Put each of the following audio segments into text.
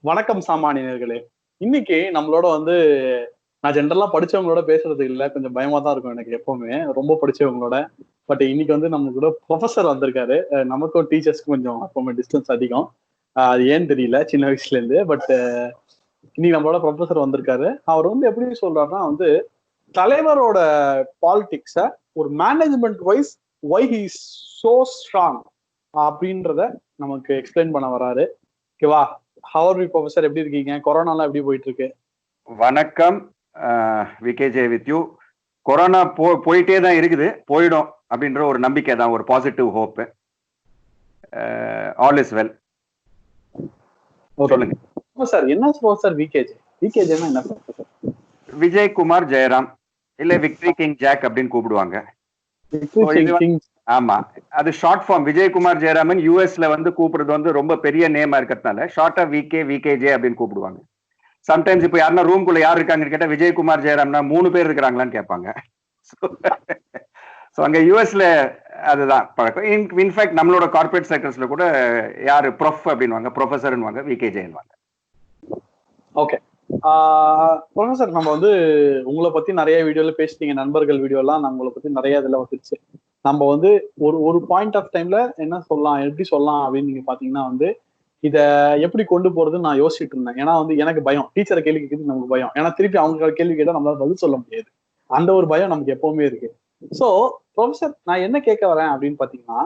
வணக்கம் சாமானியர்களே. இன்னைக்கு நம்மளோட வந்து நான் ஜென்ரலா படிச்சவங்களோட பேசுறது இல்ல, கொஞ்சம் பயமா தான் இருக்கும் எனக்கு எப்பவுமே, ரொம்ப படிச்சவங்களோட. பட் இன்னைக்கு வந்து நம்ம கூட ப்ரொஃபசர் வந்திருக்காரு. நமக்கும் டீச்சர்ஸ்க்கும் கொஞ்சம் எப்பவுமே டிஸ்டன்ஸ் அதிகம். அது ஏன்னு தெரியல சின்ன வயசுல இருந்து. பட் இன்னைக்கு நம்மளோட ப்ரொஃபசர் வந்திருக்காரு. அவர் வந்து எப்படி சொல்றாருன்னா வந்து தலைவரோட பாலிடிக்ஸ ஒரு management wise why he is so strong அப்படின்றத நமக்கு எக்ஸ்பிளைன் பண்ண வராரு. ஓகேவா? ஹவ் ஆர் யூ ப்ரொஃபசர், எப்படி இருக்கீங்க? கொரோனாலாம் எப்படி போயிட்டு இருக்கு? வணக்கம், விகேஜே வித் யூ. கொரோனா போயிட்டே தான் இருக்குது, போயிடும் அப்படின்ற ஒரு நம்பிக்கை தான், ஒரு positive hope. All is well. சொல்லுங்க சார். என்ன சார் விகேஜே? விகேஜேனா என்ன சார்? விஜய் குமார் ஜெயராம் இல்ல விக்டரி கிங் ஜாக் அப்படின்னு கூப்பிடுவாங்க. ஆமா, அது ஷார்ட் ஃபார்ம். விஜயகுமார் ஜெயராமன் யூஎஸ்ல வந்து கூப்பிடுறது வந்து ரொம்ப பெரிய நேமா இருக்கிறதுனால ஷார்ட்டா விகேஜே அப்படின்னு கூப்பிடுவாங்க. சம்டைம்ஸ் இப்போ யாருன்னா ரூம்குள்ள யார் இருக்காங்கன்னு கேட்டா விஜயகுமார் ஜெயராம்னா 3 பேர் இருக்கிறாங்களான்னு கேட்பாங்க. ஸோ அங்க யூஎஸ்ல அதுதான் பழக்கம். இன்ஃபேக்ட் நம்மளோட கார்பரேட் சர்க்கிள்ஸ்ல கூட யாரு ப்ரொஃப் அப்படின்வாங்க, ப்ரொஃபஸர்ன்னுவாங்க, விகேஜேன்வாங்க. ஓகே ப்ரொஃபசர், நம்ம வந்து உங்களை பத்தி நிறைய வீடியோல பேசிட்டீங்க, நண்பர்கள் வீடியோலாம் நான் உங்களை பத்தி நிறைய இதுல வந்துருச்சு. நம்ம வந்து ஒரு பாயிண்ட் ஆஃப் டைம்ல என்ன சொல்லலாம், எப்படி சொல்லலாம் அப்படின்னு நீங்க பாத்தீங்கன்னா வந்து இத எப்படி கொண்டு போறதுன்னு நான் யோசிச்சுட்டு இருந்தேன். ஏன்னா வந்து எனக்கு பயம், டீச்சரை கேள்வி கேட்கறது நமக்கு பயம். ஏன்னா திருப்பி அவங்க கேள்வி கேட்டா நம்மளால பதில் சொல்ல முடியாது. அந்த ஒரு பயம் நமக்கு எப்பவுமே இருக்கு. சோ ப்ரொஃபசர், நான் என்ன கேட்க வரேன் அப்படின்னு பாத்தீங்கன்னா,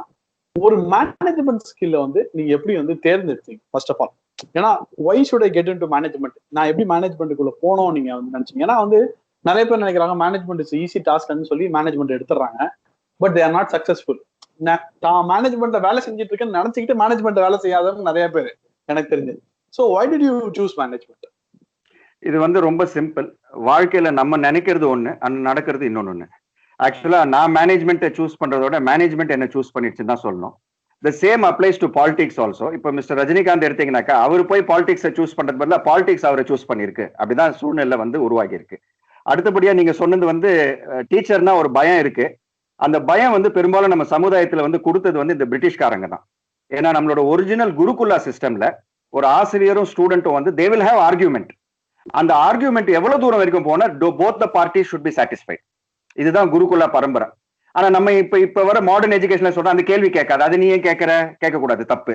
ஒரு மேனேஜ்மெண்ட் ஸ்கில்ல வந்து நீங்க எப்படி வந்து தேர்ந்தெடுத்தீங்க ஃபர்ஸ்ட் ஆஃப் ஆல்? ஏன்னா why should I get in to management, நான் எப்படி மேனேஜ்மெண்ட்டுக்குள்ள போனோம் நீங்க வந்து நினைச்சீங்க? ஏன்னா வந்து நிறைய பேர் நினைக்கிறாங்க மேனேஜ்மெண்ட் இஸ் ஈஸி டாஸ்க்னு சொல்லி மேனேஜ்மெண்ட் எடுத்துறாங்க. But they are not successful. தான் மேனேஜ்மெண்ட்ல வேலை செஞ்சுட்டு இருக்கேன்னு நினைச்சுக்கிட்டு மேனேஜ்மெண்ட் வேலை செய்யாதவங்க நிறைய பேர் எனக்கு தெரிஞ்சு. So why did you choose management? இது வந்து ரொம்ப சிம்பிள். வாழ்க்கையில நம்ம நினைக்கிறது ஒண்ணு, நடக்கிறது இன்னொன்னு. ஆக்சுவலா நான் மேனேஜ்மெண்ட்டை சூஸ் பண்றதோட மேனேஜ்மெண்ட் என்ன சூஸ் பண்ணிடுச்சுன்னு தான் சொல்லணும். The same applies to politics also. இப்போ மிஸ்டர் ரஜினிகாந்த் எடுத்தீங்கன்னாக்கா அவர் போய் பாலிடிக்ஸை சூஸ் பண்றது பதிலாக பாலிடிக்ஸ் அவரை சூஸ் பண்ணிருக்கு. அப்படிதான் சூழ்நிலை வந்து உருவாகி இருக்கு. அடுத்தபடியா நீங்க சொன்னது வந்து டீச்சர்னா ஒரு பயம் இருக்கு. அந்த பயம் வந்து பெரும்பாலும் நம்ம சமுதாயத்துல வந்து கொடுத்தது வந்து இந்த பிரிட்டிஷ்காரங்க தான். ஏன்னா நம்மளோட ஒரிஜினல் குருகுலா சிஸ்டம்ல ஒரு ஆசிரியரும் ஸ்டூடெண்ட்டும் வந்து தே வில் ஹேவ் ஆர்கியூமெண்ட். அந்த ஆர்கியூமெண்ட் எவ்வளவு தூரம் வரைக்கும் போனா both the party should be satisfied. இதுதான் குருகுலா பரம்பரை. ஆனா நம்ம இப்ப வர மாடர்ன் எஜுகேஷன்ல சொல்ற அந்த கேள்வி கேட்காது, அது நீ ஏன் கேட்க கூடாது, தப்பு.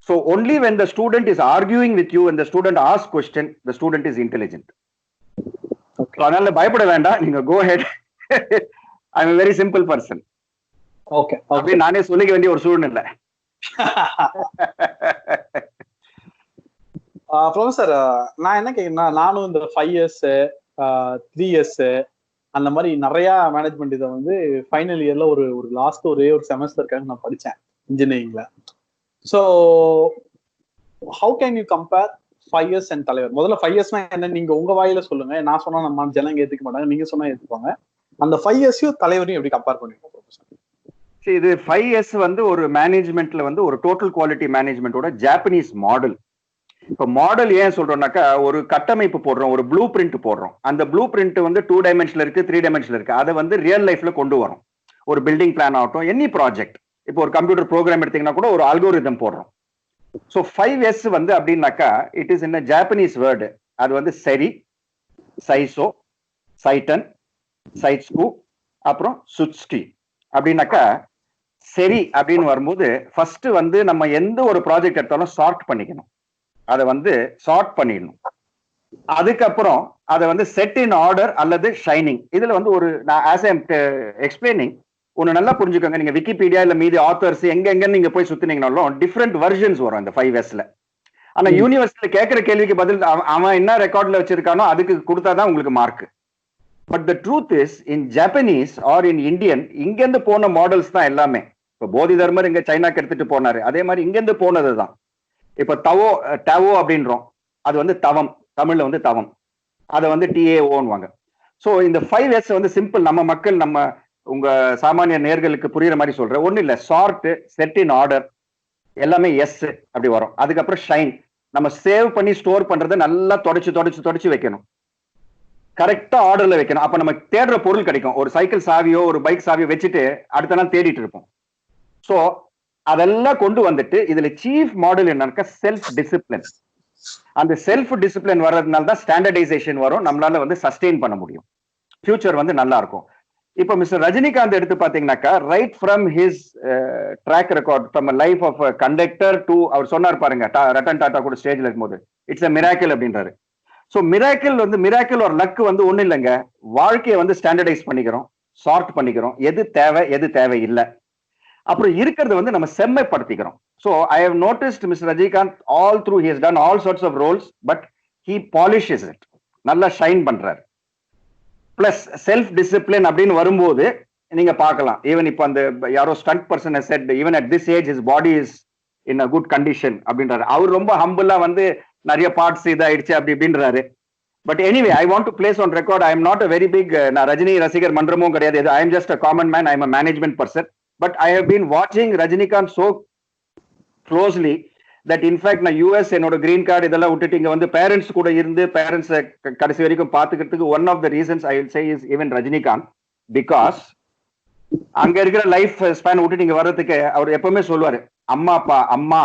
So only when the student is arguing with you and the student asks question, the student is intelligent. So அதனால பயப்பட வேண்டாம், நீங்க go ahead. I am a very simple person. Okay, அப்படி நானே சொல்லிக்க வேண்டிய ஒரு சூழ்நிலை. ப்ரொஃபசர், நான் என்ன கேட்கிறேன்னா, நானும் இந்த 5 years 3 years அந்த மாதிரி நிறைய மேனேஜ்மெண்ட் இதை வந்து ஃபைனல் இயர்ல ஒரு லாஸ்ட் ஒரே ஒரு செமஸ்டருக்காக நான் படித்தேன் இன்ஜினியரிங்ல. So how can you compare 5 years and தலைவர்? முதல்ல 5 yearsனா என்ன, நீங்க உங்க வாயில சொல்லுங்க. நான் சொன்னா நம்ம ஜனங்க ஏத்துக்க மாட்டாங்க, நீங்க சொன்னா ஏத்துப்பாங்க. அந்த 5 yearsயும் தலைவரையும் எப்படி கம்பேர் பண்ணுவீங்க ப்ரொஃபசர்? இது 5 years வந்து ஒரு மேனேஜ்மெண்ட்ல வந்து ஒரு டோட்டல் குவாலிட்டி மேனேஜ்மெண்டோட ஜாப்பனீஸ் மாடல். இப்ப மாடல் ஏன் சொல்றோம்னாக்கா, ஒரு கட்டமைப்பு போடுறோம், ஒரு ப்ளூ பிரிண்ட் போடுறோம். அந்த ப்ளூ பிரிண்ட் வந்து 2 dimensionல இருக்கு, 3 dimensionல இருக்கு. அதை வந்து ரியல் லைஃப்ல கொண்டு வரும். ஒரு பில்டிங் பிளான் ஆகட்டும், எனி ப்ராஜெக்ட். இப்போ ஒரு கம்ப்யூட்டர் ப்ரோக்ராம் எடுத்தீங்கன்னா கூட ஒரு அல்கோரிதம் போடுறோம். ஸோ 5 years வந்து அப்படின்னாக்கா it is in Japanese word. அது வந்து சரி, சைசோ, சைட்டன், சைட்ஸ்கு, அப்புறம் சுட்ஸ்டி. அப்படின்னாக்கா சரி அப்படின்னு வரும்போது ஃபர்ஸ்ட் வந்து நம்ம எந்த ஒரு ப்ராஜெக்ட் எடுத்தாலும் சார்ட் பண்ணிக்கணும், அதை வந்து சார்ட் பண்ணிடணும். அதுக்கப்புறம் அதை வந்து செட் இன் ஆர்டர் அல்லது ஷைனிங். இதுல வந்து ஒரு நான் ஆஸ் ஐ எக்ஸ்பிளைனிங் ஒன்னு நல்லா புரிஞ்சுக்கோங்க. நீங்க விக்கிபீடியா இல்ல மீதி ஆத்தர்ஸ் எங்க நீங்க போய் சுத்தினீங்கனாலும் டிஃப்ரெண்ட் வெர்ஷன்ஸ் வரும் இந்த 5 yearsல. ஆனா யூனிவர்சிட்டியில கேட்கிற கேள்விக்கு பதில் அவன் என்ன ரெக்கார்ட்ல வச்சிருக்கானோ அதுக்கு கொடுத்தாதான் உங்களுக்கு mark. But the truth is in Japanese or in Indian இங்கிருந்து போன மாடல்ஸ் தான் எல்லாமே. இப்போ போதி தர்மர் இங்க சைனாக்கு எடுத்துட்டு போனாரு, அதே மாதிரி இங்கிருந்து போனது தான். இப்ப டவோ அப்படின்றோம், அது வந்து தவம், தமிழ்ல வந்து தவம், அதை வந்து TAOன்னுவாங்க. ஸோ இந்த 5 years வந்து சிம்பிள், நம்ம மக்கள் நம்ம உங்க சாமானிய நேர்களுக்கு புரியுற மாதிரி சொல்றேன். ஒன்னும் இல்ல, சார்ட், செட் இன் ஆர்டர், எல்லாமே எஸ் அப்படி வரும். அதுக்கப்புறம் ஷைன், நம்ம சேவ் பண்ணி ஸ்டோர் பண்றதை நல்லா தொடச்சு வைக்கணும், கரெக்டா ஆர்டர்ல வைக்கணும். அப்ப நம்ம தேடுற பொருள் கிடைக்கும். ஒரு சைக்கிள் சாவியோ ஒரு பைக் சாவியோ வச்சுட்டு அடுத்த நாள் தேடிட்டு இருப்போம். ஸோ அதெல்லாம் கொண்டு வந்துட்டு இதுல சீஃப் மாடல் என்னன்னா செல்ஃப் டிசிப்ளின். அந்த செல்ஃப் டிசிப்ளின் வர்றதுனால தான் ஸ்டாண்டர்டைசேஷன் வரும், நம்மளால வந்து சஸ்டெயின் பண்ண முடியும், ஃபியூச்சர் வந்து நல்லா இருக்கும். இப்போ மிஸ்டர் ரஜினிகாந்த் எடுத்து பாத்தீங்கன்னாக்கா right from his track record from life of conductor to, அவர் சொன்னார் பாருங்க ரட்டன் டாடா கூட ஸ்டேஜ்ல இருக்கும்போது இட்ஸ் அ மிராக்கிள் அப்படின்றாரு. ஸோ மிராக்கிள் ஒரு லக் வந்து ஒண்ணு இல்லைங்க, வாழ்க்கையை வந்து ஸ்டாண்டர்டைஸ் பண்ணிக்கிறோம், சார்ட் பண்ணிக்கிறோம், எது தேவை எது தேவை இல்லை, அப்புறம் இருக்கிறது வந்து நம்ம செம்மைப்படுத்திக்கிறோம். So I have noticed mister Rajinikanth all through he has done all sorts of roles, but he polishes it, நல்லா ஷைன் பண்றாரு. பிளஸ் செல்ஃப் டிசிப்ளின் அப்படின்னு வரும்போது நீங்க பார்க்கலாம், ஈவன் இப்போ அந்த யாரோ stunt person said even at this age his body is in a good condition அப்படின்றாரு. அவர் ரொம்ப ஹம்பிளா வந்து நிறைய பார்ட்ஸ் இதாயிடுச்சு அப்படி அப்படின்றாரு. But anyway I want to place on record, I am not a very big, நான் ரஜினி ரசிகர் மன்றமும் கிடையாது, I am just a common man, I am a management person. But I have been வாட்சிங் Rajinikanth so closely that in fact நான் US என்னோட green card இதெல்லாம் விட்டுட்டு இங்க வந்து பேரண்ட்ஸ் கூட இருந்து பேரண்ட்ஸ் கடைசி வரைக்கும் பாத்துக்கிறதுக்கு one of the reasons I will say is even Rajinikanth. Because அங்க இருக்கிற லைஃப் ஸ்பேன் விட்டு நீங்க வர்றதுக்கு அவர் எப்பவுமே சொல்லுவாரு அம்மா அப்பா, அம்மா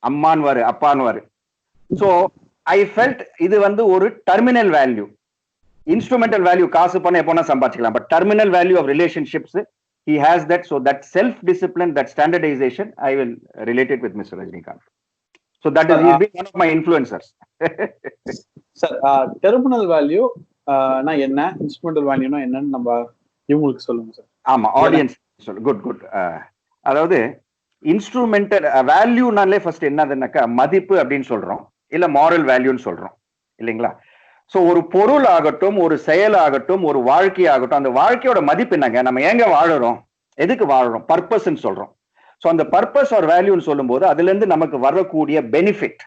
அம்மான்வாரு அப்பான்வாரு. ஸோ ஐ ஃபெல்ட் இது வந்து ஒரு டெர்மினல் வேல்யூ, இன்ஸ்ட்ருமெண்டல் வேல்யூ காசு பண்ண எப்போனா சம்பாதிக்கலாம், but terminal value of relationships he has that. So that self discipline, that standardization, I will relate it with Mr. Rajinikanth. So that is he's been one of my influencers. Sir, terminal value na enna, instrumental value na enna நம்ம இவங்களுக்கு சொல்லுங்க sir. ஆமா, audience சொல்லு. Good. அதாவது instrumental வேல்யூனாலே first என்னதுன்னாக்கா மதிப்பு அப்படின்னு சொல்றோம், இல்ல மாரல் வேல்யூன்னு சொல்றோம் இல்லைங்களா? ஸோ ஒரு பொருள் ஆகட்டும், ஒரு செயல் ஆகட்டும், ஒரு வாழ்க்கை ஆகட்டும், அந்த வாழ்க்கையோட மதிப்பு என்னங்க, நம்ம எங்க வாழறோம், எதுக்கு வாழறோம், பர்பஸ்ன்னு சொல்றோம். ஸோ அந்த பர்பஸ் ஒரு வேல்யூன்னு சொல்லும்போது அதுல இருந்து நமக்கு வரக்கூடிய பெனிஃபிட்,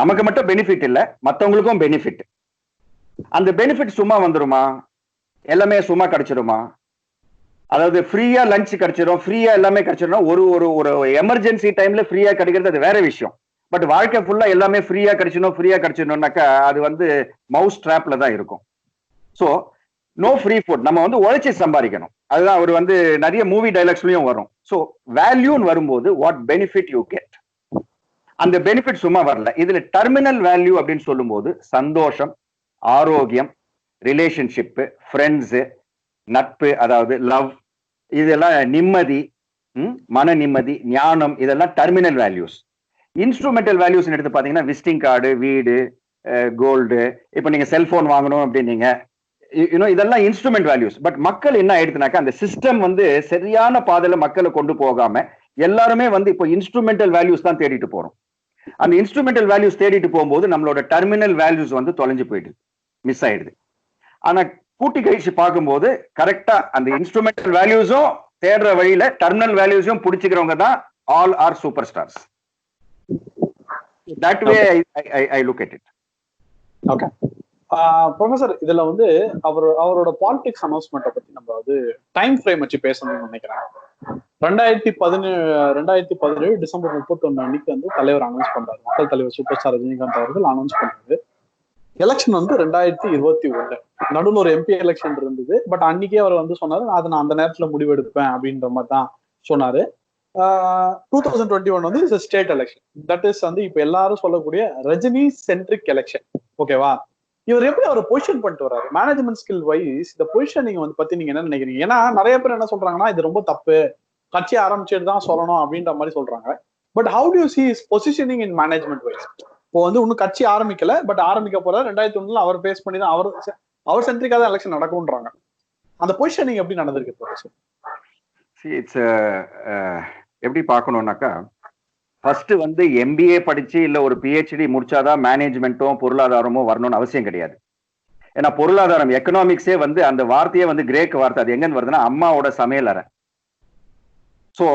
நமக்கு மட்டும் பெனிஃபிட் இல்ல மற்றவங்களுக்கும் பெனிஃபிட். அந்த பெனிஃபிட் சும்மா வந்துருமா, எல்லாமே சும்மா கிடைச்சிருமா? அதாவது ஃப்ரீயா லஞ்ச் கிடைச்சிடும், ஃப்ரீயா எல்லாமே கிடைச்சிடும், ஒரு ஒரு எமர்ஜென்சி டைம்ல ஃப்ரீயா கிடைக்கிறது அது வேற விஷயம். பட் வாழ்க்கை ஃபுல்லா எல்லாமே ஃப்ரீயா கிடைச்சிடணும்னாக்கா அது வந்து மவுஸ் ட்ராப்ல தான் இருக்கும். ஸோ நோ ஃப்ரீ ஃபுட், நம்ம வந்து உழைச்சி சம்பாதிக்கணும். அதுதான் அவர் வந்து நிறைய மூவி டைலாக்ஸ்லயும் வரும். ஸோ வேல்யூன்னு வரும்போது வாட் பெனிஃபிட் யூ கெட், அந்த பெனிஃபிட் சும்மா வரல. இதுல டெர்மினல் வேல்யூ அப்படின்னு சொல்லும்போது சந்தோஷம், ஆரோக்கியம், ரிலேஷன்ஷிப்பு, ஃப்ரெண்ட்ஸு, நட்பு, அதாவது லவ், இதெல்லாம் நிம்மதி, மன நிம்மதி, ஞானம், இதெல்லாம் டெர்மினல் வேல்யூஸ். இன்ஸ்ட்ருமெண்டல் வேல்யூஸ் எடுத்து பாத்தீங்கன்னா விசிட்டிங் கார்டு, வீடு, கோல்டு, இப்ப நீங்க செல்போன் வாங்கணும் அப்படின்னீங்க, இதெல்லாம் இன்ஸ்ட்ருமெண்ட் வேல்யூஸ். பட் மக்கள் என்ன ஆயிடுச்சுனாக்கா அந்த சிஸ்டம் வந்து சரியான பாதையில மக்களை கொண்டு போகாம எல்லாருமே வந்து இப்போ இன்ஸ்ட்ருமெண்டல் வேல்யூஸ் தான் தேடிட்டு போறோம். அந்த இன்ஸ்ட்ருமெண்டல் வேல்யூஸ் தேடிட்டு போகும்போது நம்மளோட டெர்மினல் வேல்யூஸ் வந்து தொலைஞ்சு போயிடுது, மிஸ் ஆயிடுது. ஆனா கூட்டி கழிச்சு பார்க்கும்போது கரெக்டா அந்த இன்ஸ்ட்ருமெண்டல் வேல்யூஸும் தேடுற வழியில டெர்மினல் வேல்யூஸும் பிடிச்சிக்கிறவங்க தான் all are super stars. That way I look at it. Okay. Professor, இதுல வந்து அவரோட பாலிடிக்ஸ் அனௌன்ஸ்மெண்ட்டை பத்தி நம்ம வந்து டைம் ஃப்ரேம் வச்சு பேசணும்னு நினைக்கிறேன். 2017 டிசம்பர் 31 அன்னைக்கு வந்து தலைவர் அனௌன்ஸ் பண்றாரு, மக்கள் தலைவர் சூப்பர் ஸ்டார் ரஜினிகாந்த் அவர்கள் அனௌன்ஸ் பண்றாரு. எலெக்ஷன் வந்து 2021, நடுவில் ஒரு எம்பி எலெக்ஷன் இருந்தது. பட் அன்னைக்கே அவர் வந்து சொன்னாரு அதை நான் அந்த நேரத்துல முடிவெடுப்பேன் அப்படின்ற மாதிரி தான் சொன்னாரு. 2021 வந்து is state election, that is வந்து இப்ப எல்லாரும் சொல்லக்கூடிய ரஜினி சென்ட்ரிக் எலெக்ஷன். ஓகேவா? இவர் எப்படி அவரை பொசிஷன் பண்ணிட்டு வர்றாரு மேனேஜ்மெண்ட் ஸ்கில் வைஸ், இந்த பொசிஷனிங் வந்து பத்தி நீங்க என்ன நினைக்கிறீங்க? ஏன்னா நிறைய பேர் என்ன சொல்றாங்கன்னா இது ரொம்ப தப்பு, கட்சி ஆரம்பிச்சுட்டு தான் சொல்லணும் அப்படின்ற மாதிரி சொல்றாங்க. But how do you see his positioning in management wise? இப்போ வந்து இன்னும் கட்சி ஆரம்பிக்கல, பட் ஆரம்பிக்க போறாரு. 2021 அவர் பேஸ் பண்ணி தான் அவர் சென்ட்ரிக்கா தான் எலெக்ஷன் நடக்கும்ன்றாங்க. அந்த பொசிஷனிங் எப்படி நடந்திருக்கு? இட்ஸ் எப்படி பார்க்கணும்னாக்கா, ஃபர்ஸ்ட் வந்து எம்பிஏ படிச்சு இல்ல ஒரு பிஹெச்டி முடிச்சாதான் மேனேஜ்மெண்ட்டும் பொருளாதாரமும் வரணும்னு அவசியம் கிடையாது. ஏன்னா பொருளாதாரம், எக்கனாமிக்ஸே வந்து அந்த வார்த்தையே வந்து கிரேக் வார்த்தை. அது எங்கன்னு வருதுன்னா அம்மாவோட சமையல் அறை. ஸோ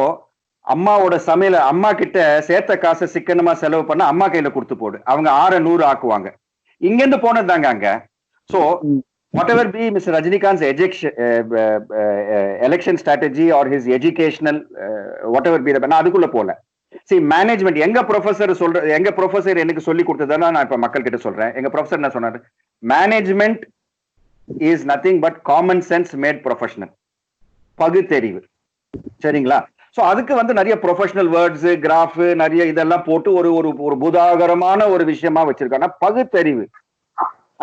அம்மாவோட சமையல், அம்மா கிட்ட சேர்த்த காசை சிக்கனமா செலவு பண்ண அம்மா கையில கொடுத்து போடு, அவங்க 600 ஆக்குவாங்க. இங்கிருந்து போனது தாங்க அங்க. So whatever be Mr. Rajinikanth's election strategy or his educational whatever be, நான் அதுக்குள்ள போல. See, மேனேஜ்மெண்ட் எங்க ப்ரொஃபசர் எனக்கு சொல்லி கொடுத்ததான நான் இப்ப மக்கள் கிட்ட சொல்றேன். எங்க ப்ரொஃபசர் என்ன சொன்னாரு, management is nothing but common sense made professional, பகுத்தறிவு. சரிங்களா? ஸோ அதுக்கு வந்து நிறைய ப்ரொஃபஷனல் வேர்ட்ஸ், கிராஃப், நிறைய இதெல்லாம் போட்டு ஒரு ஒரு ஒரு புதாகரமான ஒரு விஷயமா வச்சிருக்காங்க. பகுத்தறிவு,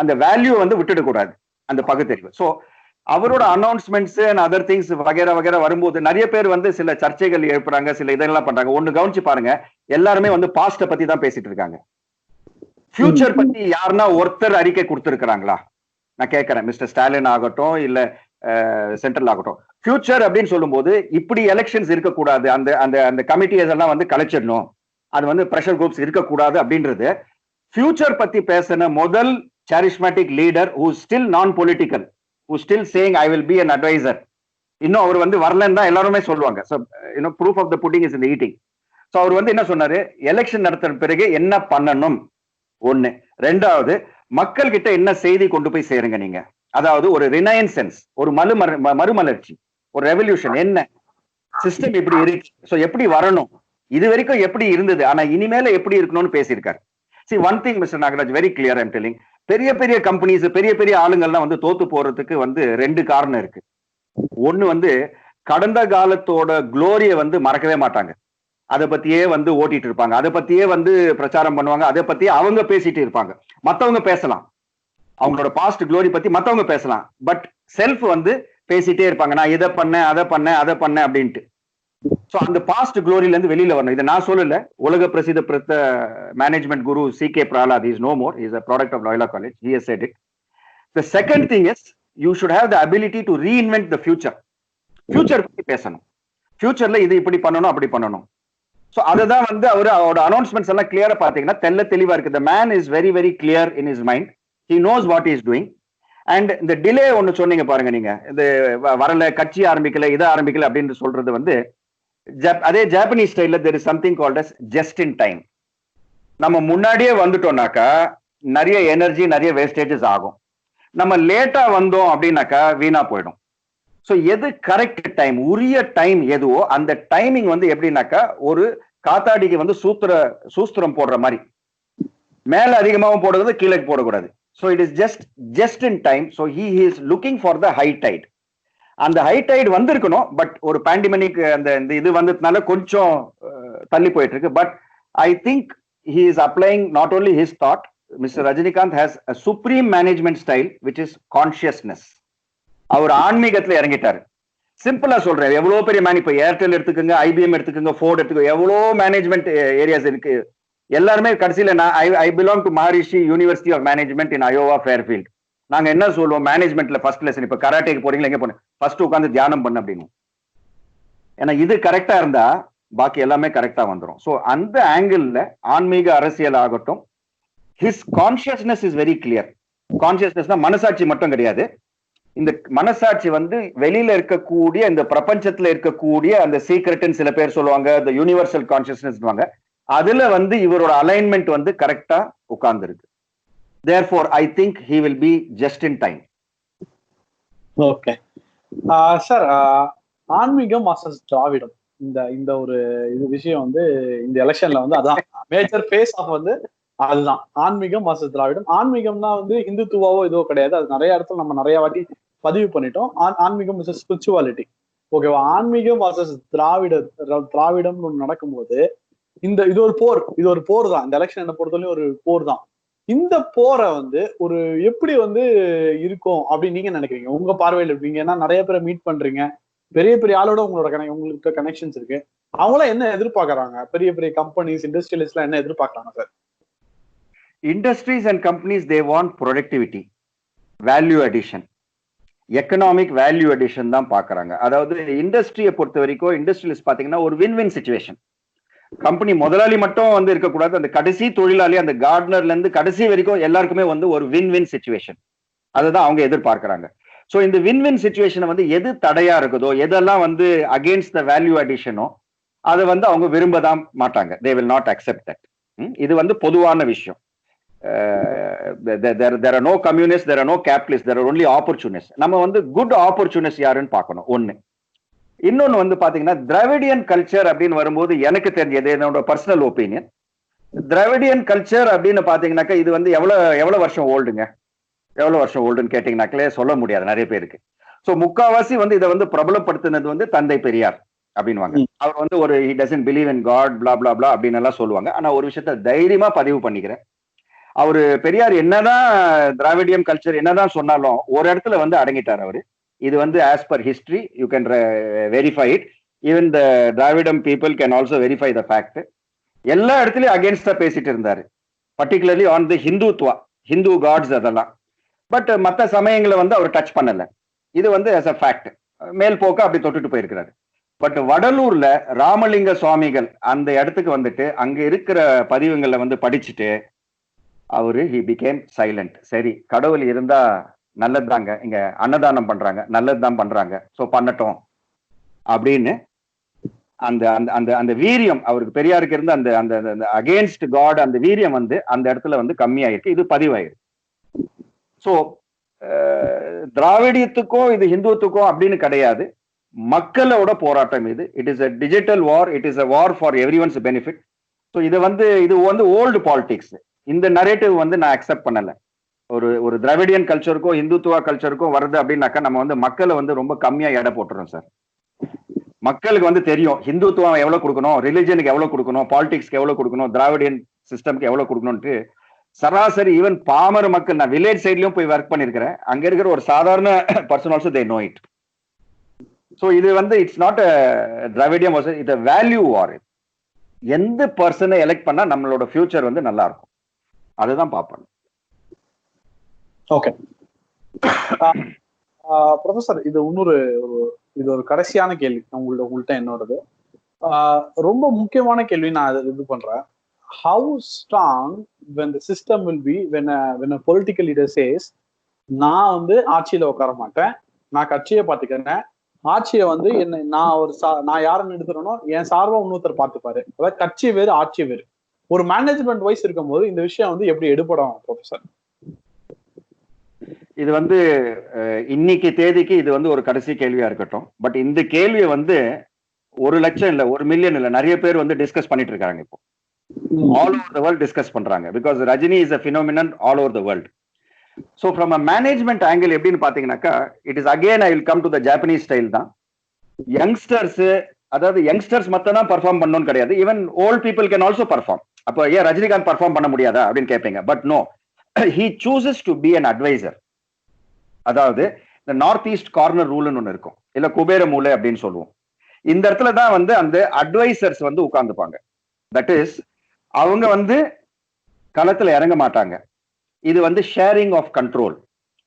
அந்த வேல்யூ வந்து விட்டுடக்கூடாது, அந்த பகுத்தறிவு. ஸோ அவரோட அனௌன்ஸ்மெண்ட்ஸ் அண்ட் அதர் திங்ஸ் வகைரா வகைரா வரும்போது நிறைய பேர் வந்து சில சர்ச்சைகள் எழுப்புறாங்க, சில இதெல்லாம் பண்றாங்க. ஒண்ணு கவனிச்சு பாருங்க, எல்லாருமே வந்து பாஸ்ட பத்தி தான் பேசிட்டு இருக்காங்க. ஃபியூச்சர் பத்தி யாருன்னா ஒருத்தர் அறிக்கை கொடுத்திருக்கிறாங்களா? நான் கேட்கிறேன், மிஸ்டர் ஸ்டாலின் ஆகட்டும் இல்ல சென்ட்ரல் ஆகட்டும். ஃபியூச்சர் அப்படின்னு சொல்லும்போது இப்படி எலெக்ஷன்ஸ் இருக்கக்கூடாது, அந்த அந்த அந்த கமிட்டிஸ் எல்லாம் வந்து கலைச்சிடணும், அது வந்து பிரஷர் குரூப்ஸ் இருக்கக்கூடாது அப்படின்றது. ஃபியூச்சர் பத்தி பேசின முதல் charismatic leader who is still non-political, who is still saying I will be an advisor. இன்னும் அவர் வந்து வரலன்னு தான் எல்லாருமே சொல்லுவாங்க. So proof of the pudding is in the eating. So அவர் வந்து என்ன சொன்னாரு, எலெக்ஷன் நடத்தின பிறகு என்ன பண்ணணும், ஒண்ணு. ரெண்டாவது, மக்கள் கிட்ட என்ன செய்தி கொண்டு போய் சேருங்க நீங்க. அதாவது ஒரு ரினைன்சென்ஸ், ஒரு மறுமலர்ச்சி, ஒரு ரெவல்யூஷன். என்ன சிஸ்டம் இப்படி இருக்கு, சோ எப்படி வரணும், இது வரைக்கும் எப்படி இருந்தது, ஆனா இனிமேல எப்படி இருக்கணும்னு பேசியிருக்காரு. See one thing Mr. Nagaraj, very clear I'm telling, பெரிய பெரிய கம்பெனிஸ், பெரிய பெரிய ஆளுங்கள்லாம் வந்து தோத்து போறதுக்கு வந்து ரெண்டு காரணம் இருக்கு. ஒண்ணு வந்து கடந்த காலத்தோட குளோரியை வந்து மறக்கவே மாட்டாங்க, அதை பத்தியே வந்து ஓட்டிட்டு இருப்பாங்க, அதை பத்தியே வந்து பிரச்சாரம் பண்ணுவாங்க, அதை பத்தியே அவங்க பேசிட்டு இருப்பாங்க. மத்தவங்க பேசலாம், அவங்களோட பாஸ்ட் குளோரி பத்தி மத்தவங்க பேசலாம், பட் செல்ஃப் வந்து பேசிட்டே இருப்பாங்க, நான் இதை பண்ணேன், அதை பண்ணேன், அதை பண்ணேன் அப்படின்ட்டு. சோ அந்த பாஸ்ட் குளோரியில இருந்து வெளியில வரணும். இதை நான் சொல்லல, உலக பிரசித்த management guru C.K. Prahalad is no more, he is a product of Loyola College, he has said it. The second thing is you should have the ability to reinvent the future. Future பத்தி பேசணும், ஃபியூச்சர்ல இது இப்படி பண்ணணும், அப்படி பண்ணணும். So அதுதான் வந்து அவரோட அனௌன்ஸ்மெண்ட்ஸ் எல்லாம் கிளியரா பாத்தீங்கன்னா தெல்ல தெளிவா இருக்கு. The man is very very clear in his mind, he knows what he is doing. And இந்த டிலே ஒன்னு சொன்னீங்க பாருங்க, நீங்க இந்த வரல, கட்சி ஆரம்பிக்கல, இதை ஆரம்பிக்கல அப்படின்னு சொல்றது வந்து அதே ஜாப்பனீஸ் ஸ்டைல்ல there is something called as just in time. நம்ம முன்னாடியே வந்துட்டோம்னாக்கா நிறைய எனர்ஜி, நிறைய வேஸ்டேஜஸ் ஆகும். நம்ம லேட்டா வந்தோம் அப்படின்னாக்கா வீணா போயிடும். ஸோ எது கரெக்ட் டைம், உரிய டைம் எதுவோ அந்த டைமிங் வந்து எப்படின்னாக்கா ஒரு காத்தாடிக்கு வந்து சூஸ்திரம் போடுற மாதிரி, மேல அதிகமாகவும் போடுறது, கீழே போடக்கூடாது. So it is just in time. So he is looking for the high tide. அந்த ஹை டைட் வந்திருக்கணும், பட் ஒரு பேண்டமிக் அந்த இது வந்ததுனால கொஞ்சம் தள்ளி போயிட்டு இருக்கு. But I think he is applying not only his thought. Mister Rajinikanth has a supreme management style which is consciousness. அவர் ஆன்மீகத்துல இறங்கிட்டாரு. சிம்பிளா சொல்றேன், எவ்வளவு பெரிய இப்ப ஏர்டெல் எடுத்துக்கோங்க, IBM எடுத்துக்கோங்க, ஃபோர்ட் எடுத்துக்கோங்க, எவ்வளவு மேனேஜ்மெண்ட் ஏரியாஸ் இருக்கு. எல்லாருமே கடைசியில I belong to Maharishi university of management in Iowa Fairfield. நாங்க என்ன சொல்லுவோம், மேனேஜ்மெண்ட்ல ஃபர்ஸ்ட் லெசன், இப்ப கராட்டேக்கு போறீங்களா, எங்க போன ஃபர்ஸ்ட் உட்காந்து தியானம் பண்ண அப்படின்னு. ஏன்னா இது கரெக்டா இருந்தா பாக்கி எல்லாமே கரெக்டா வந்துடும். ஸோ அந்த ஆங்கிள் ஆன்மீக அரசியல் ஆகட்டும், his consciousness is very clear. கான்சியஸ்னஸ்னா மனசாட்சி மட்டும் கிடையாது. இந்த மனசாட்சி வந்து வெளியில இருக்கக்கூடிய, இந்த பிரபஞ்சத்துல இருக்கக்கூடிய அந்த சீக்ரெட்னு சில பேர் சொல்லுவாங்க, இந்த யூனிவர்சல் கான்சியஸ்னஸ், அதுல வந்து இவரோட அலைன்மெண்ட் வந்து கரெக்டா உட்கார்ந்து இருக்கு. Therefore, I think he will be just in time. Okay. Sir, ஆன்மீகம் வர்சஸ் திராவிடம், இந்த ஒரு இது விஷயம் வந்து இந்த எலெக்ஷன்ல வந்து அதான் மேஜர் ஃபேஸ் ஆஃப் வந்து அதுதான் ஆன்மீகம் வர்சஸ் திராவிடம். ஆன்மீகம்னா வந்து இந்துத்துவாவோ இதுவோ கிடையாது, அது நிறைய இடத்துல நம்ம நிறைய வாட்டி பதிவு பண்ணிட்டோம். ஆன்மீகம் வர்சஸ் ஸ்பிரிச்சுவாலிட்டி. ஓகேவா? ஆன்மீகம் வர்சஸ் திராவிடம் நடக்கும்போது இது ஒரு போர் தான். இந்த எலெக்ஷன் என்ன பொறுத்தவரையும் ஒரு போர் தான். இந்த போரை வந்து ஒரு எப்படி வந்து இருக்கும் அப்படின்னு நீங்க நினைக்கிறீங்க, உங்க பார்வையில் இருப்பீங்க? ஏன்னா நிறைய பேரை மீட் பண்றீங்க, பெரிய பெரிய ஆளோட உங்களுக்கு கனெக்ஷன்ஸ் இருக்கு. அவங்களாம் என்ன எதிர்பார்க்கறாங்க? பெரிய பெரிய கம்பெனிஸ், இண்டஸ்ட்ரியலிஸ்ட் எல்லாம் என்ன எதிர்பார்க்கறாங்க சார்? Industries and companies they want productivity, value addition, economic value addition தான் பாக்குறாங்க. அதாவது இண்டஸ்ட்ரியை பொறுத்த வரைக்கும் இண்டஸ்ட்ரியலிஸ்ட் பாத்தீங்கன்னா ஒரு வின் வின் சிச்சுவேஷன். கம்பெனி முதலாளி மட்டும் வந்து இருக்கக்கூடாது, அந்த கடைசி தொழிலாளி, அந்த கார்டனர்ல இருந்து கடைசி வரைக்கும் எல்லாருக்குமே வந்து ஒரு வின் வின் சிச்சுவேஷன், அதுதான் அவங்க எதிர்பார்க்கிறாங்க. ஸோ இந்த வின் வின் சிச்சுவேஷனை வந்து எது தடையா இருக்குதோ, எதெல்லாம் வந்து அகேன்ஸ்ட் த வேல்யூ அடிஷனோ, அதை வந்து அவங்க விரும்பதான் மாட்டாங்க. They will not accept that. இது வந்து பொதுவான விஷயம். there are no communists, there are no capitalists, there are only opportunists. நம்ம வந்து குட் ஆப்பர்ச்சுனிஸ்ட் யாருன்னு பார்க்கணும். ஒண்ணு. இன்னொன்னு வந்து பாத்தீங்கன்னா திராவிடியன் கல்ச்சர் அப்படின்னு வரும்போது எனக்கு தெரிஞ்சது, என்னோட பர்சனல் ஒப்பீனியன், திராவிடியன் கல்ச்சர் அப்படின்னு பாத்தீங்கன்னாக்கா இது வந்து எவ்வளவு வருஷம் ஓல்டுங்க, எவ்வளவு வருஷம் ஓல்டுன்னு கேட்டீங்கன்னாக்கலே சொல்ல முடியாது நிறைய பேருக்கு. ஸோ முக்காவாசி வந்து இதை வந்து பிரபலப்படுத்தினது வந்து தந்தை பெரியார். அப்படின்வாங்க. அவர் வந்து ஒரு he doesn't believe in God blah blah blah அப்படின்னு எல்லாம் சொல்லுவாங்க. ஆனா ஒரு விஷயத்த தைரியமா பதிவு பண்ணிக்கிறேன். அவரு பெரியார் என்னதான் திராவிடியம் கல்ச்சர் என்னதான் சொன்னாலும் ஒரு இடத்துல வந்து அடங்கிட்டார் அவரு. இது வந்து as per history you can verify it. Even the Dravidam people can also verify the fact. எல்லா இடத்துலயும் அகேன்ஸ்டா பேசிட்டு இருந்தாரு, particularly on the Hindutva, Hindu gods அதெல்லாம். பட் மற்ற சமயங்களை வந்து அவர் டச் பண்ணல. இது வந்து as a fact மேல் போக்க அப்படி தொட்டுட்டு போயிருக்கிறாரு. பட் வடலூர்ல ராமலிங்க சுவாமிகள் அந்த இடத்துக்கு வந்துட்டு அங்க இருக்கிற பதிவுங்களை வந்து படிச்சுட்டு அவரு he became silent. சரி, கடவுள் இருந்தா நல்லதுதாங்க, இங்க அன்னதானம் பண்றாங்க, நல்லதுதான் பண்றாங்க, சோ பண்ணட்டும் அப்படின்னு அந்த அந்த அந்த அந்த வீரியம் அவருக்கு பெரியாருக்கு இருந்த அந்த அந்த அகேன்ஸ்ட் காட் அந்த வீரியம் வந்து அந்த இடத்துல வந்து கம்மியாயிருக்கு. இது பதிவாயிருக்கு. சோ திராவிடியத்துக்கும் இது ஹிந்துத்துக்கும் அப்படின்னு கிடையாது, மக்களோட போராட்டம் இது. It is a digital war, it is a war for every once benefit. So இது வந்து ஓல்டு பாலிடிக்ஸ். இந்த நரேட்டிவ் வந்து நான் அக்செப்ட் பண்ணல. ஒரு திராவிடியன் கல்ச்சருக்கும் ஹிந்துத்துவா கல்ச்சருக்கும் வருது அப்படின்னாக்கா நம்ம வந்து மக்களை வந்து ரொம்ப கம்மியா எடை போட்டுறோம் சார். மக்களுக்கு வந்து தெரியும் ஹிந்துத்துவம் எவ்வளவு கொடுக்கணும், ரிலிஜனுக்கு எவ்வளவு கொடுக்கணும், பாலிடிக்ஸ்க்கு எவ்வளவு கொடுக்கணும், திராவிடியன் சிஸ்டம்க்கு எவ்வளவு கொடுக்கணும்ட்டு சராசரி ஈவன் பாமர மக்கள், நான் வில்லேஜ் சைட்லயும் போய் ஒர்க் பண்ணிருக்கிறேன், அங்க இருக்கிற ஒரு சாதாரண person also they know it. So இது வந்து இட்ஸ் நாட் திராவிடியம், இது வேல்யூ வார். எந்த பர்சனை எலெக்ட் பண்ணா நம்மளோட ஃபியூச்சர் வந்து நல்லா இருக்கும், அதுதான் பார்ப்பேன். ஓகே ப்ரொஃபசர், இது இது ஒரு கடைசியான கேள்வி உங்கள்ட்ட என்னோடது. ரொம்ப முக்கியமான கேள்வி நான் இது பண்றேன். How strong when the system will be when a political leader says நான் வந்து ஆட்சியில உட்கார மாட்டேன், நான் கட்சியை பார்த்துக்கிறேன், ஆட்சியை வந்து என்ன நான் யாருன்னு எடுத்துறனோ என் சார்பா இன்னொருத்தர் பார்த்துப்பாரு. அதாவது கட்சி வேறு ஆட்சி வேறு. ஒரு மேனேஜ்மெண்ட் வைஸ் இருக்கும் போது இந்த விஷயம் வந்து எப்படி எடுபடும் ப்ரொஃபசர்? இது வந்து இன்னைக்கு தேதிக்கு இது வந்து ஒரு கடைசி கேள்வியா இருக்கட்டும். பட் இந்த கேள்வியை வந்து 1,00,000 இல்ல 1,000,000 இல்ல நிறைய பேர் வந்து டிஸ்கஸ் பண்ணிட்டு இருக்காங்க. இப்போ all over the world discuss பண்றாங்க. Because Rajini is a phenomenon all over the world. So from a management angle எப்படின்னு பாத்தீங்கன்னாக்கா it is again I will come to the Japanese style தான். யங்ஸ்டர்ஸ், அதாவது யங்ஸ்டர்ஸ் மட்டும் தான் பர்ஃபார்ம் பண்ணணும்னு கிடையாது, even old people can also perform. அப்போ ஏன் ரஜினிகாந்த் பர்ஃபார்ம் பண்ண முடியாதா அப்படின்னு கேட்பீங்க. But no, he chooses to be an advisor. அதாவது இந்த நார்த் ஈஸ்ட் கார்னர் ரூல்னு ஒண்ணு இருக்கும், இல்ல குபேர மூலை அப்படின்னு சொல்லுவோம். இந்த இடத்துல தான் வந்து அந்த அட்வைசர்ஸ் வந்து உட்கார்ந்துப்பாங்க. தட் இஸ் அவங்க வந்து களத்துல இறங்க மாட்டாங்க. இது வந்து ஷேரிங் ஆஃப் கண்ட்ரோல்.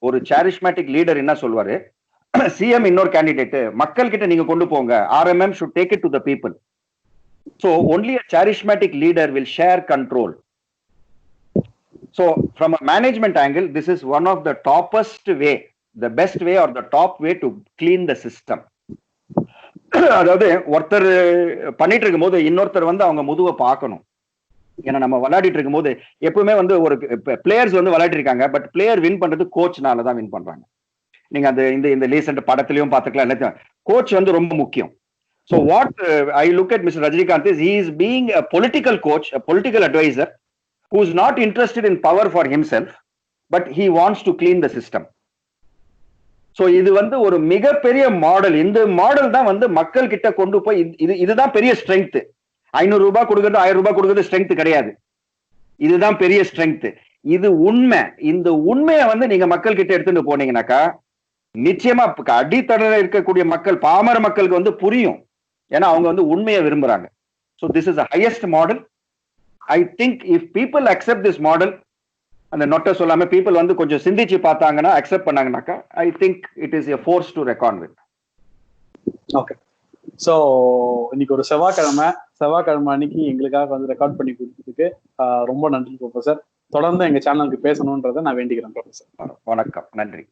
ஒரு சாரிஸ்மேட்டிக் லீடர் என்ன சொல்வாரு, சிஎம் இன்னொரு கேண்டிடேட் மக்கள் கிட்ட நீங்க கொண்டு போங்க, RMM should take it to the people. So only a charismatic leader will share control. So from a management angle, this is one of the toppest way, the best way or the top way to clean the system. அதாவது ஒருத்தர் பண்ணிட்டு இருக்கும் போது இன்னொருத்தர் வந்து அவங்க முதுவை பார்க்கணும். ஏன்னா நம்ம விளையாடிட்டு இருக்கும் போது எப்பவுமே வந்து ஒரு பிளேயர்ஸ் வந்து விளையாடி இருக்காங்க, பட் பிளேயர் வின் பண்றது கோச்னால தான் வின் பண்றாங்க. நீங்க அந்த இந்த ரீசெண்ட் படத்திலையும் பார்த்துக்கலாம், எல்லாத்தையும் கோச் வந்து ரொம்ப முக்கியம். So what I look at Mr. Rajinikanth is he is being a political coach, a political advisor who is not interested in power for himself, but he wants to clean the system. So இது வந்து ஒரு மிகப்பெரிய model. இந்த model தான் வந்து மக்கள் கிட்ட கொண்டு போய் இதுதான் பெரிய ஸ்ட்ரென்த். 500 ரூபாய் கொடுக்கறது 1000 ரூபாய் கொடுக்கறது ஸ்ட்ரென்த் கிடையாது, இதுதான் பெரிய ஸ்ட்ரென்த். இது உண்மை. இந்த உண்மையை வந்து நீங்க மக்கள் கிட்ட எடுத்துட்டு போனீங்கன்னாக்கா நிச்சயமா அடித்தடல இருக்கக்கூடிய மக்கள், பாமர மக்களுக்கு வந்து புரியும். ஏன்னா அவங்க வந்து உண்மையை விரும்புறாங்க. So this is the highest model. I think if people accept this model, அந்த நொட்டை சொல்லாம people வந்து கொஞ்சம் சிந்திச்சு பார்த்தாங்கன்னா அக்செப்ட் பண்ணாங்கன்னாக்கா I think it is a force to reckon with. Okay, so இன்னைக்கு ஒரு செவ்வாய்க்கிழமை அன்னைக்கு எங்களுக்காக வந்து ரெக்கார்ட் பண்ணி கொடுத்ததுக்கு ரொம்ப நன்றி ப்ரொஃபசர். தொடர்ந்து எங்க சேனலுக்கு பேசணுன்றதை நான் வேண்டிக்கிறேன் ப்ரொஃபசர். வணக்கம், நன்றி.